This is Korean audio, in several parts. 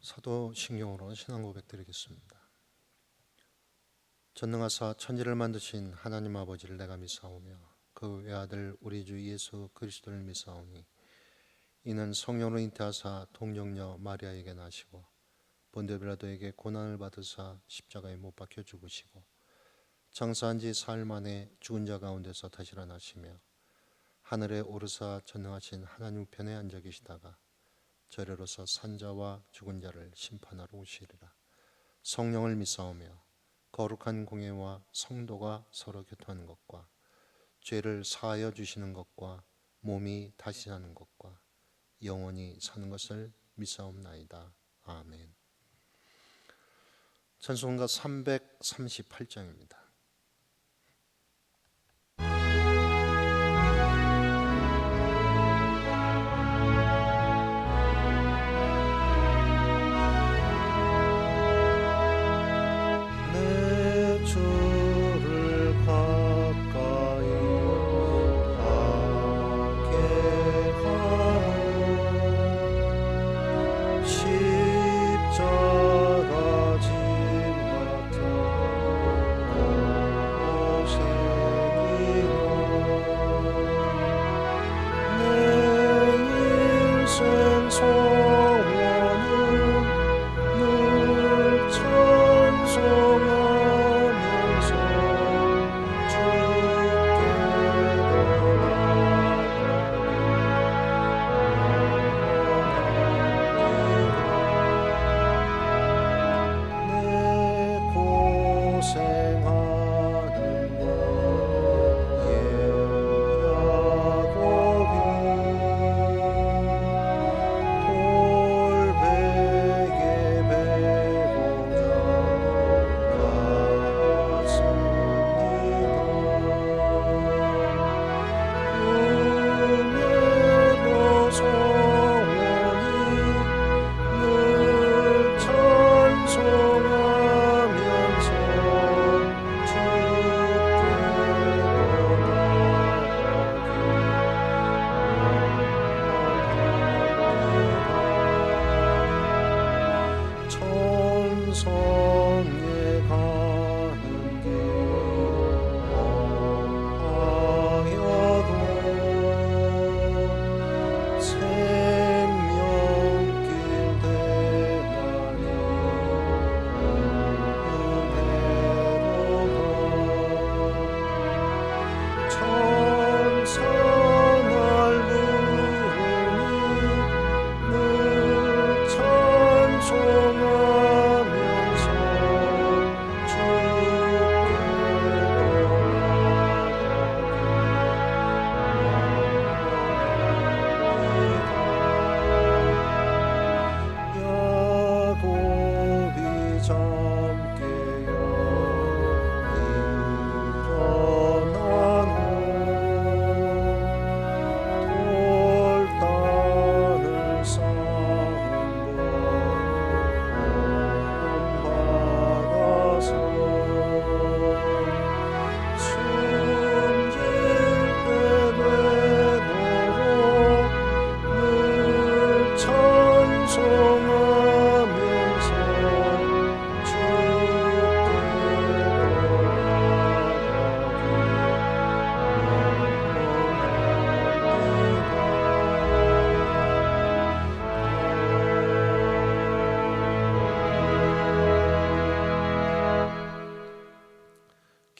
사도신경으로 신앙 고백드리겠습니다. 전능하사 천지를 만드신 하나님 아버지를 내가 믿사오며 그 외아들 우리 주 예수 그리스도를 믿사오니 이는 성령으로 잉태하사 동정녀 마리아에게 나시고 본디오 빌라도에게 고난을 받으사 십자가에 못 박혀 죽으시고 장사한 지 사흘 만에 죽은 자 가운데서 다시 일어나시며 하늘에 오르사 전능하신 하나님 우편에 앉아 계시다가 저리로서 산자와 죽은 자를 심판하러 오시리라. 성령을 믿사오며 거룩한 공예와 성도가 서로 교통하는 것과 죄를 사하여 주시는 것과 몸이 다시 사는 것과 영원히 사는 것을 믿사옵나이다. 아멘. 찬송가 338장입니다.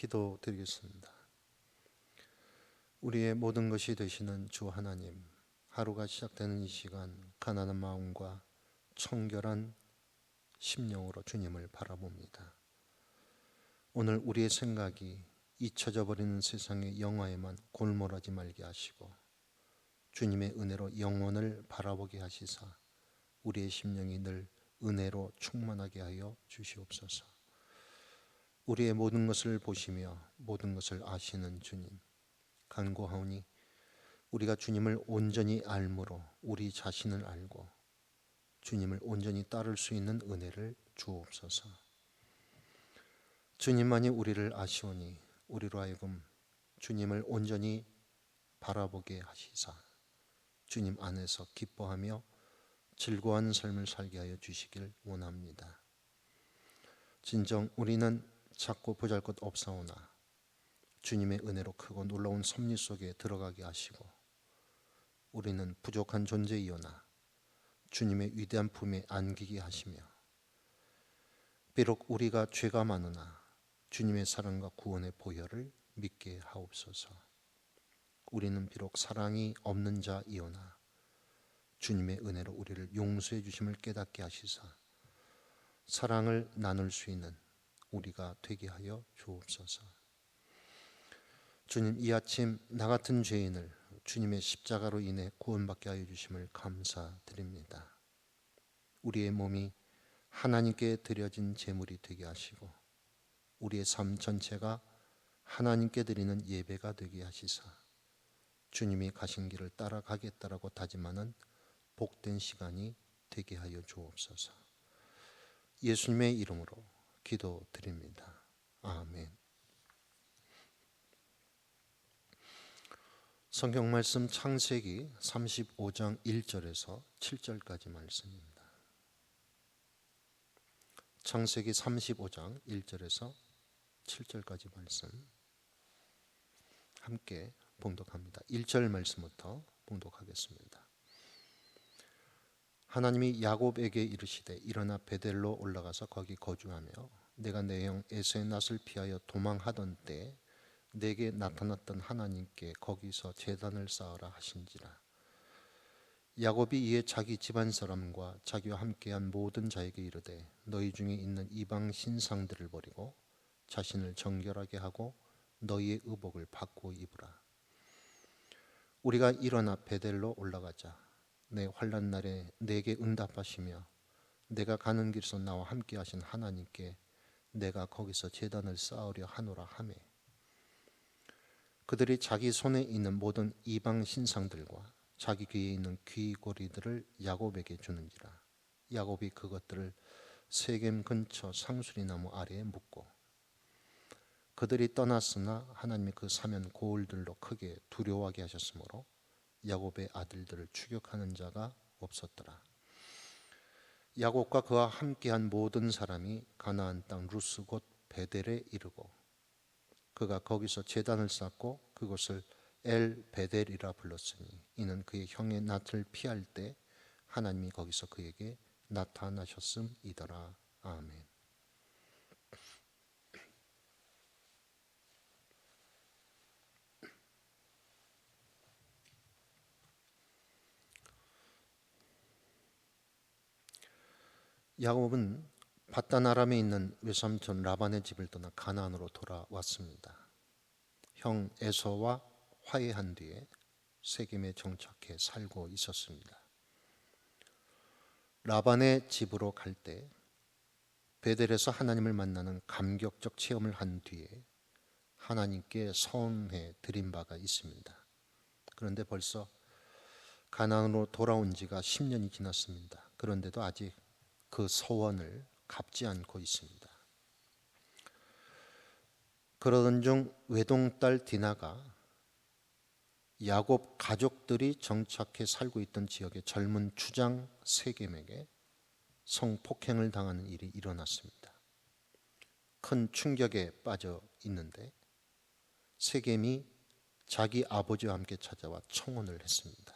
기도드리겠습니다. 우리의 모든 것이 되시는 주 하나님, 하루가 시작되는 이 시간 가난한 마음과 청결한 심령으로 주님을 바라봅니다. 오늘 우리의 생각이 잊혀져 버리는 세상의 영화에만 골몰하지 말게 하시고 주님의 은혜로 영혼을 바라보게 하시사 우리의 심령이 늘 은혜로 충만하게 하여 주시옵소서. 우리의 모든 것을 보시며 모든 것을 아시는 주님, 간구하오니 우리가 주님을 온전히 알므로 우리 자신을 알고 주님을 온전히 따를 수 있는 은혜를 주옵소서. 주님만이 우리를 아시오니 우리로 하여금 주님을 온전히 바라보게 하시사 주님 안에서 기뻐하며 즐거운 삶을 살게 하여 주시길 원합니다. 진정 우리는 작고 보잘것 없사오나 주님의 은혜로 크고 놀라운 섭리 속에 들어가게 하시고, 우리는 부족한 존재이오나 주님의 위대한 품에 안기게 하시며, 비록 우리가 죄가 많으나 주님의 사랑과 구원의 보혈을 믿게 하옵소서. 우리는 비록 사랑이 없는 자이오나 주님의 은혜로 우리를 용서해 주심을 깨닫게 하시사 사랑을 나눌 수 있는 우리가 되게 하여 주옵소서. 주님, 이 아침 나 같은 죄인을 주님의 십자가로 인해 구원받게 하여 주심을 감사드립니다. 우리의 몸이 하나님께 드려진 제물이 되게 하시고 우리의 삶 전체가 하나님께 드리는 예배가 되게 하시사 주님이 가신 길을 따라가겠다라고 다짐하는 복된 시간이 되게 하여 주옵소서. 예수님의 이름으로 기도드립니다. 아멘. 성경 말씀 창세기 35장 1절에서 7절까지 말씀입니다. 창세기 35장 1절에서 7절까지 말씀 함께 봉독합니다. 1절 말씀부터 봉독하겠습니다. 하나님이 야곱에게 이르시되 일어나 베델로 올라가서 거기 거주하며 내가 내 형 에서의 낯을 피하여 도망하던 때 내게 나타났던 하나님께 거기서 제단을 쌓으라 하신지라. 야곱이 이에 자기 집안 사람과 자기와 함께한 모든 자에게 이르되 너희 중에 있는 이방 신상들을 버리고 자신을 정결하게 하고 너희의 의복을 바꾸어 입으라. 우리가 일어나 베델로 올라가자. 내 환난 날에 내게 응답하시며 내가 가는 길에서 나와 함께 하신 하나님께 내가 거기서 제단을 쌓으려 하노라 하매, 그들이 자기 손에 있는 모든 이방 신상들과 자기 귀에 있는 귀고리들을 야곱에게 주는지라. 야곱이 그것들을 세겜 근처 상수리 나무 아래에 묻고, 그들이 떠났으나 하나님이 그 사면 고을들로 크게 두려워하게 하셨으므로 야곱의 아들들을 추격하는 자가 없었더라. 야곱과 그와 함께한 모든 사람이 가나안 땅 루스 곧 베델에 이르고 그가 거기서 제단을 쌓고 그곳을 엘 베델이라 불렀으니 이는 그의 형의 낯을 피할 때 하나님이 거기서 그에게 나타나셨음이더라. 아멘. 야곱은 밧단 아람에 있는 외삼촌 라반의 집을 떠나 가나안으로 돌아왔습니다. 형 에서와 화해한 뒤에 세겜에 정착해 살고 있었습니다. 라반의 집으로 갈 때 베델에서 하나님을 만나는 감격적 체험을 한 뒤에 하나님께 서원해 드린 바가 있습니다. 그런데 벌써 가나안으로 돌아온 지가 10년이 지났습니다. 그런데도 아직 그 서원을 갚지 않고 있습니다. 그러던 중 외동딸 디나가 야곱 가족들이 정착해 살고 있던 지역의 젊은 추장 세겜에게 성폭행을 당하는 일이 일어났습니다. 큰 충격에 빠져 있는데 세겜이 자기 아버지와 함께 찾아와 청혼을 했습니다.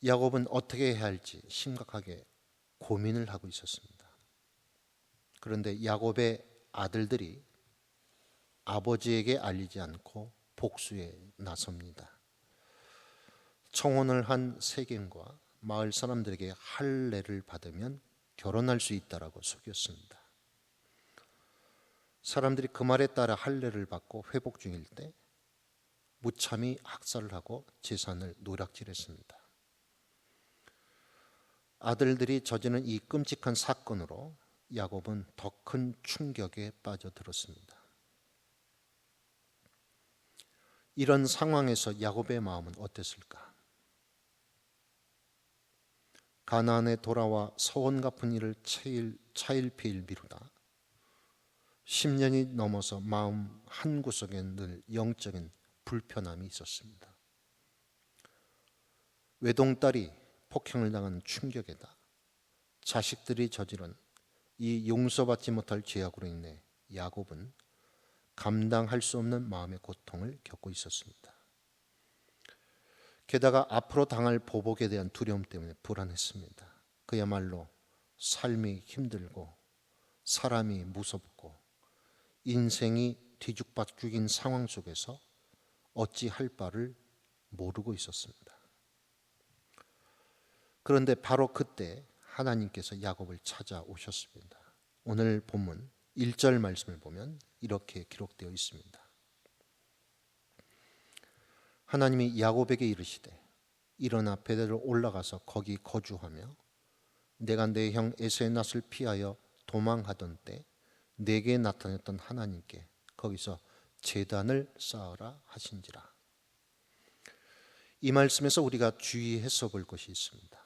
야곱은 어떻게 해야 할지 심각하게 고민을 하고 있었습니다. 그런데 야곱의 아들들이 아버지에게 알리지 않고 복수에 나섭니다. 청혼을 한 세겜과 마을 사람들에게 할례를 받으면 결혼할 수 있다라고 속였습니다. 사람들이 그 말에 따라 할례를 받고 회복 중일 때 무참히 학살을 하고 재산을 노략질했습니다. 아들들이 저지른 이 끔찍한 사건으로 야곱은 더 큰 충격에 빠져들었습니다. 이런 상황에서 야곱의 마음은 어땠을까? 가나안에 돌아와 서원 갚은 일을 차일피일 미루다 10년이 넘어서 마음 한구석에 늘 영적인 불편함이 있었습니다. 외동딸이 폭행을 당한 충격에다 자식들이 저지른 이 용서받지 못할 죄악으로 인해 야곱은 감당할 수 없는 마음의 고통을 겪고 있었습니다. 게다가 앞으로 당할 보복에 대한 두려움 때문에 불안했습니다. 그야말로 삶이 힘들고 사람이 무섭고 인생이 뒤죽박죽인 상황 속에서 어찌할 바를 모르고 있었습니다. 그런데 바로 그때 하나님께서 야곱을 찾아오셨습니다. 오늘 본문 1절 말씀을 보면 이렇게 기록되어 있습니다. 하나님이 야곱에게 이르시되 일어나 베델로 올라가서 거기 거주하며 내가 내 형 에서의 낯을 피하여 도망하던 때 내게 나타났던 하나님께 거기서 제단을 쌓으라 하신지라. 이 말씀에서 우리가 주의해서 볼 것이 있습니다.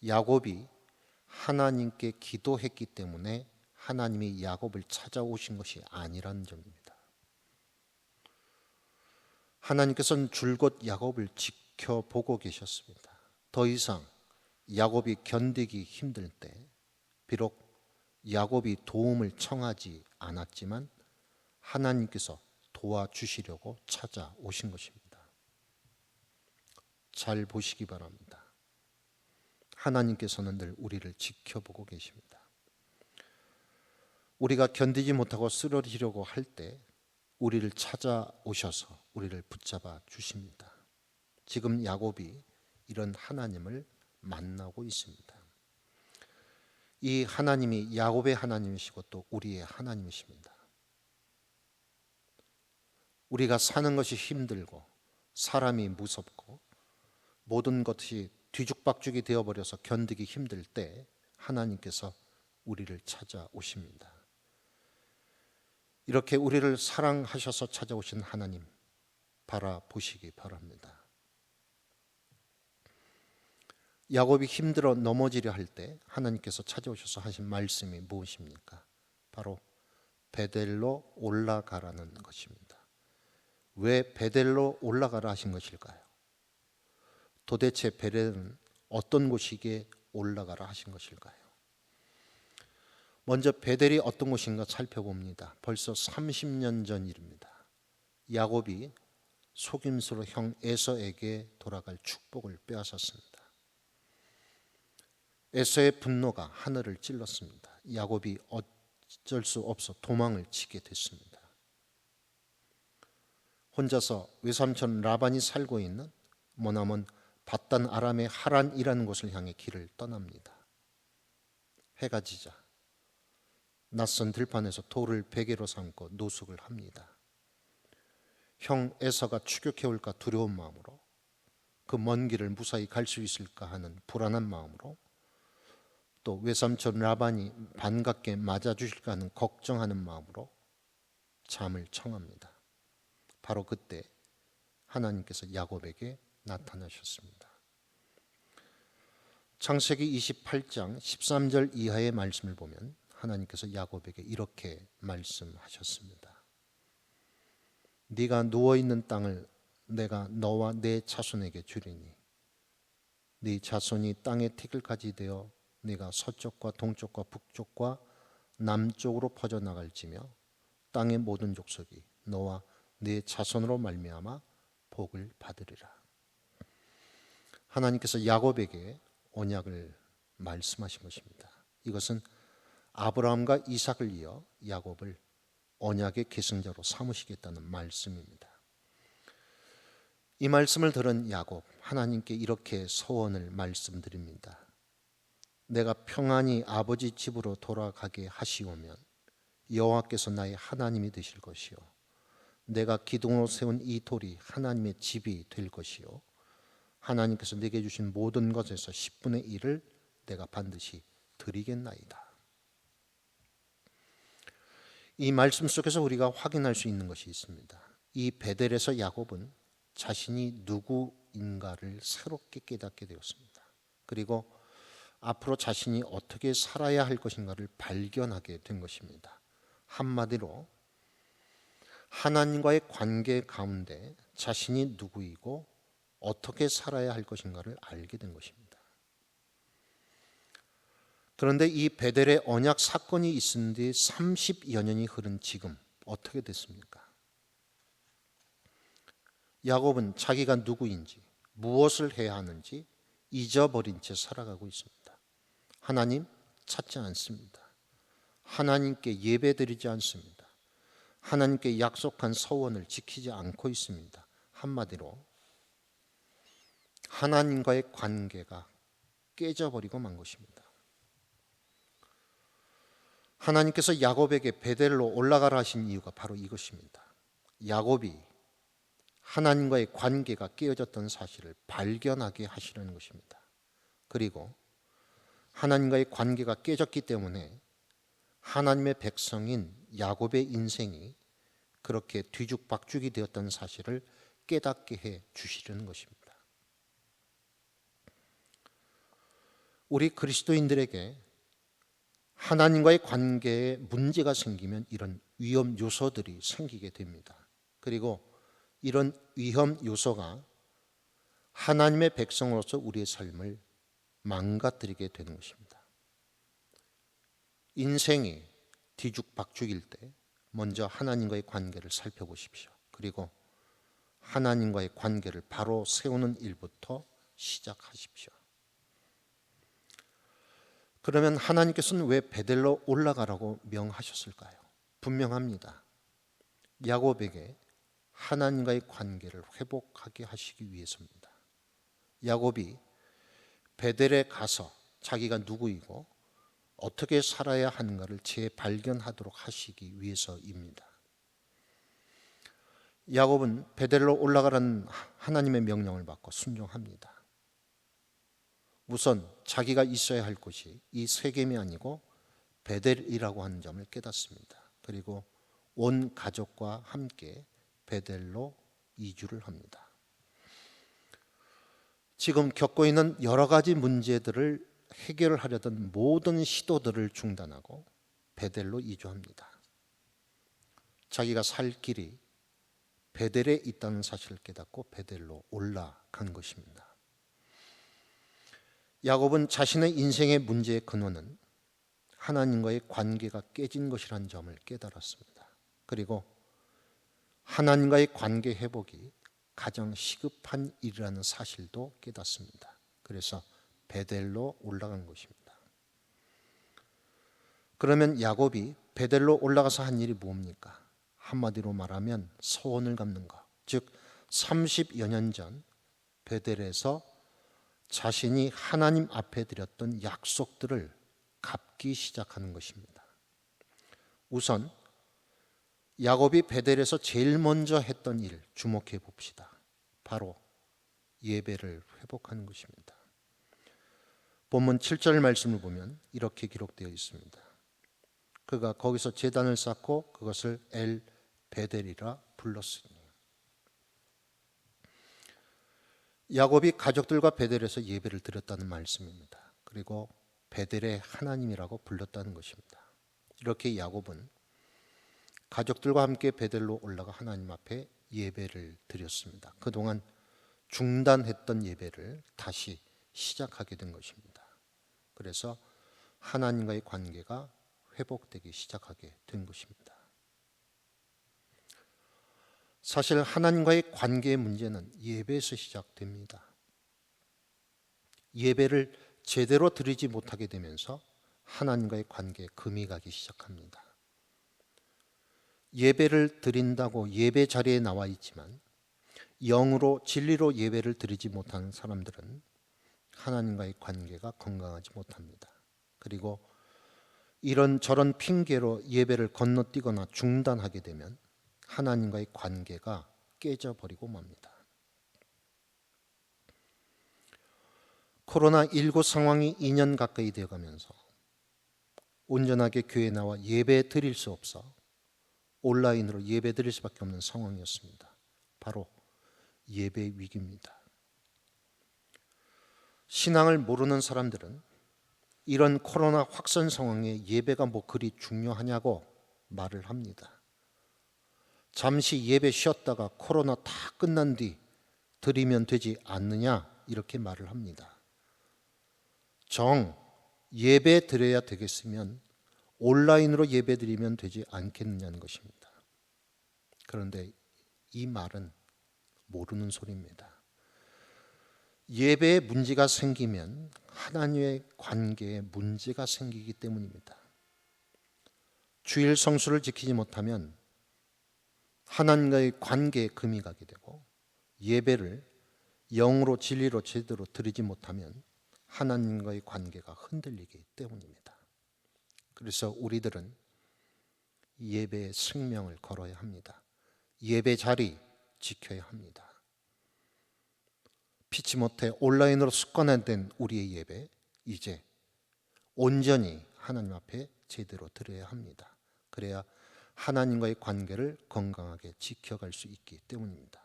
야곱이 하나님께 기도했기 때문에 하나님이 야곱을 찾아오신 것이 아니라는 점입니다. 하나님께서는 줄곧 야곱을 지켜보고 계셨습니다. 더 이상 야곱이 견디기 힘들 때 비록 야곱이 도움을 청하지 않았지만 하나님께서 도와주시려고 찾아오신 것입니다. 잘 보시기 바랍니다. 하나님께서는 늘 우리를 지켜보고 계십니다. 우리가 견디지 못하고 쓰러지려고 할 때 우리를 찾아오셔서 우리를 붙잡아 주십니다. 지금 야곱이 이런 하나님을 만나고 있습니다. 이 하나님이 야곱의 하나님이시고 또 우리의 하나님이십니다. 우리가 사는 것이 힘들고 사람이 무섭고 모든 것이 뒤죽박죽이 되어버려서 견디기 힘들 때 하나님께서 우리를 찾아오십니다. 이렇게 우리를 사랑하셔서 찾아오신 하나님 바라보시기 바랍니다. 야곱이 힘들어 넘어지려 할 때 하나님께서 찾아오셔서 하신 말씀이 무엇입니까? 바로 베델로 올라가라는 것입니다. 왜 베델로 올라가라 하신 것일까요? 도대체 베델은 어떤 곳이기에 올라가라 하신 것일까요? 먼저 베델이 어떤 곳인가 살펴봅니다. 벌써 30년 전 일입니다. 야곱이 속임수로 형 에서에게 돌아갈 축복을 빼앗았습니다. 에서의 분노가 하늘을 찔렀습니다. 야곱이 어쩔 수 없어 도망을 치게 됐습니다. 혼자서 외삼촌 라반이 살고 있는 머나먼 밧단 아람의 하란이라는 곳을 향해 길을 떠납니다. 해가 지자 낯선 들판에서 돌을 베개로 삼고 노숙을 합니다. 형 에서가 추격해 올까 두려운 마음으로 그 먼 길을 무사히 갈 수 있을까 하는 불안한 마음으로 또 외삼촌 라반이 반갑게 맞아주실까 하는 걱정하는 마음으로 잠을 청합니다. 바로 그때 하나님께서 야곱에게 나타나셨습니다. 창세기 28장 13절 이하의 말씀을 보면 하나님께서 야곱에게 이렇게 말씀하셨습니다. 네가 누워있는 땅을 내가 너와 네 자손에게 주리니 네 자손이 땅의 티끌까지 되어 네가 서쪽과 동쪽과 북쪽과 남쪽으로 퍼져나갈지며 땅의 모든 족속이 너와 네 자손으로 말미암아 복을 받으리라. 하나님께서 야곱에게 언약을 말씀하신 것입니다. 이것은 아브라함과 이삭을 이어 야곱을 언약의 계승자로 삼으시겠다는 말씀입니다. 이 말씀을 들은 야곱, 하나님께 이렇게 소원을 말씀드립니다. 내가 평안히 아버지 집으로 돌아가게 하시오면 여호와께서 나의 하나님이 되실 것이요 내가 기둥으로 세운 이 돌이 하나님의 집이 될 것이요 하나님께서 내게 주신 모든 것에서 10분의 1을 내가 반드시 드리겠나이다. 이 말씀 속에서 우리가 확인할 수 있는 것이 있습니다. 이 베델에서 야곱은 자신이 누구인가를 새롭게 깨닫게 되었습니다. 그리고 앞으로 자신이 어떻게 살아야 할 것인가를 발견하게 된 것입니다. 한마디로 하나님과의 관계 가운데 자신이 누구이고 어떻게 살아야 할 것인가를 알게 된 것입니다. 그런데 이 베델의 언약 사건이 있은 뒤 30여 년이 흐른 지금 어떻게 됐습니까? 야곱은 자기가 누구인지, 무엇을 해야 하는지 잊어버린 채 살아가고 있습니다. 하나님 찾지 않습니다. 하나님께 예배드리지 않습니다. 하나님께 약속한 서원을 지키지 않고 있습니다. 한마디로 하나님과의 관계가 깨져버리고 만 것입니다. 하나님께서 야곱에게 베델로 올라가라 하신 이유가 바로 이것입니다. 야곱이 하나님과의 관계가 깨어졌던 사실을 발견하게 하시려는 것입니다. 그리고 하나님과의 관계가 깨졌기 때문에 하나님의 백성인 야곱의 인생이 그렇게 뒤죽박죽이 되었던 사실을 깨닫게 해 주시려는 것입니다. 우리 그리스도인들에게 하나님과의 관계에 문제가 생기면 이런 위험 요소들이 생기게 됩니다. 그리고 이런 위험 요소가 하나님의 백성으로서 우리의 삶을 망가뜨리게 되는 것입니다. 인생이 뒤죽박죽일 때 먼저 하나님과의 관계를 살펴보십시오. 그리고 하나님과의 관계를 바로 세우는 일부터 시작하십시오. 그러면 하나님께서는 왜 베델로 올라가라고 명하셨을까요? 분명합니다. 야곱에게 하나님과의 관계를 회복하게 하시기 위해서입니다. 야곱이 베델에 가서 자기가 누구이고 어떻게 살아야 하는가를 재발견하도록 하시기 위해서입니다. 야곱은 베델로 올라가라는 하나님의 명령을 받고 순종합니다. 우선 자기가 있어야 할 곳이 이 세겜이 아니고 베델이라고 하는 점을 깨닫습니다. 그리고 온 가족과 함께 베델로 이주를 합니다. 지금 겪고 있는 여러 가지 문제들을 해결하려던 모든 시도들을 중단하고 베델로 이주합니다. 자기가 살 길이 베델에 있다는 사실을 깨닫고 베델로 올라간 것입니다. 야곱은 자신의 인생의 문제의 근원은 하나님과의 관계가 깨진 것이라는 점을 깨달았습니다. 그리고 하나님과의 관계 회복이 가장 시급한 일이라는 사실도 깨닫습니다. 그래서 베델로 올라간 것입니다. 그러면 야곱이 베델로 올라가서 한 일이 뭡니까? 한마디로 말하면 서원을 갚는 것. 즉 30여 년 전 베델에서 자신이 하나님 앞에 드렸던 약속들을 갚기 시작하는 것입니다. 우선 야곱이 베델에서 제일 먼저 했던 일 주목해 봅시다. 바로 예배를 회복하는 것입니다. 본문 7절 말씀을 보면 이렇게 기록되어 있습니다. 그가 거기서 제단을 쌓고 그것을 엘 베델이라 불렀으니. 야곱이 가족들과 베델에서 예배를 드렸다는 말씀입니다. 그리고 베델의 하나님이라고 불렀다는 것입니다. 이렇게 야곱은 가족들과 함께 베델로 올라가 하나님 앞에 예배를 드렸습니다. 그동안 중단했던 예배를 다시 시작하게 된 것입니다. 그래서 하나님과의 관계가 회복되기 시작하게 된 것입니다. 사실 하나님과의 관계의 문제는 예배에서 시작됩니다. 예배를 제대로 드리지 못하게 되면서 하나님과의 관계에 금이 가기 시작합니다. 예배를 드린다고 예배 자리에 나와 있지만 영으로 진리로 예배를 드리지 못하는 사람들은 하나님과의 관계가 건강하지 못합니다. 그리고 이런저런 핑계로 예배를 건너뛰거나 중단하게 되면 하나님과의 관계가 깨져버리고 맙니다. 코로나19 상황이 2년 가까이 되어가면서 온전하게 교회에 나와 예배 드릴 수 없어 온라인으로 예배 드릴 수밖에 없는 상황이었습니다. 바로 예배 위기입니다. 신앙을 모르는 사람들은 이런 코로나 확산 상황에 예배가 뭐 그리 중요하냐고 말을 합니다. 잠시 예배 쉬었다가 코로나 다 끝난 뒤 드리면 되지 않느냐 이렇게 말을 합니다. 예배 드려야 되겠으면 온라인으로 예배 드리면 되지 않겠느냐는 것입니다. 그런데 이 말은 모르는 소리입니다. 예배에 문제가 생기면 하나님의 관계에 문제가 생기기 때문입니다. 주일 성수를 지키지 못하면 하나님과의 관계에 금이 가게 되고, 예배를 영으로 진리로 제대로 드리지 못하면 하나님과의 관계가 흔들리기 때문입니다. 그래서 우리들은 예배의 생명을 걸어야 합니다. 예배 자리 지켜야 합니다. 피치 못해 온라인으로 습관화된 우리의 예배, 이제 온전히 하나님 앞에 제대로 드려야 합니다. 그래야 하나님과의 관계를 건강하게 지켜갈 수 있기 때문입니다.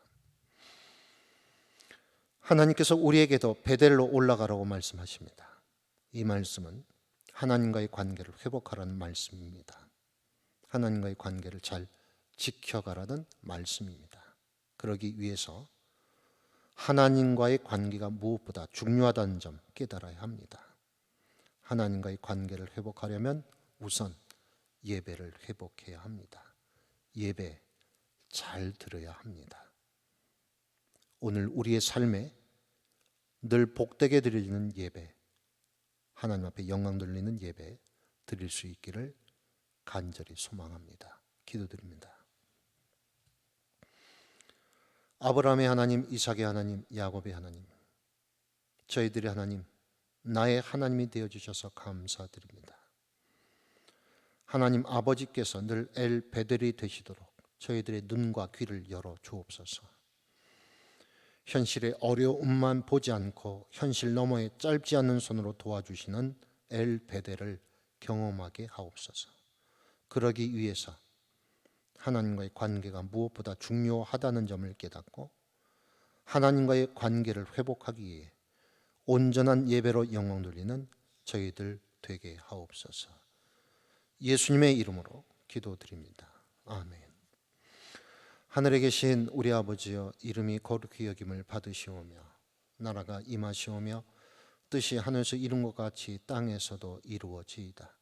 하나님께서 우리에게도 베델로 올라가라고 말씀하십니다. 이 말씀은 하나님과의 관계를 회복하라는 말씀입니다. 하나님과의 관계를 잘 지켜가라는 말씀입니다. 그러기 위해서 하나님과의 관계가 무엇보다 중요하다는 점 깨달아야 합니다. 하나님과의 관계를 회복하려면 우선 예배를 회복해야 합니다. 예배 잘 들어야 합니다. 오늘 우리의 삶에 늘 복되게 드리는 예배, 하나님 앞에 영광 돌리는 예배 드릴 수 있기를 간절히 소망합니다. 기도드립니다. 아브라함의 하나님, 이삭의 하나님, 야곱의 하나님, 저희들의 하나님, 나의 하나님이 되어주셔서 감사드립니다. 하나님 아버지께서 늘 엘 베델이 되시도록 저희들의 눈과 귀를 열어 주옵소서. 현실의 어려움만 보지 않고 현실 너머에 짧지 않은 손으로 도와주시는 엘 베델을 경험하게 하옵소서. 그러기 위해서 하나님과의 관계가 무엇보다 중요하다는 점을 깨닫고 하나님과의 관계를 회복하기 위해 온전한 예배로 영광 돌리는 저희들 되게 하옵소서. 예수님의 이름으로 기도드립니다. 아멘. 하늘에 계신 우리 아버지여, 이름이 거룩히 여김을 받으시오며 나라가 임하시오며 뜻이 하늘에서 이룬 것 같이 땅에서도 이루어지이다.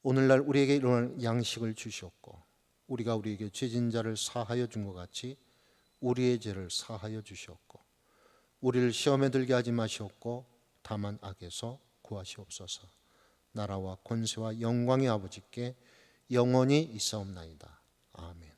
오늘날 우리에게 일어날 양식을 주시옵고 우리가 우리에게 죄진 자를 사하여 준 것 같이 우리의 죄를 사하여 주시옵고 우리를 시험에 들게 하지 마시옵고 다만 악에서 구하시옵소서. 나라와 권세와 영광의 아버지께 영원히 있사옵나이다. 아멘.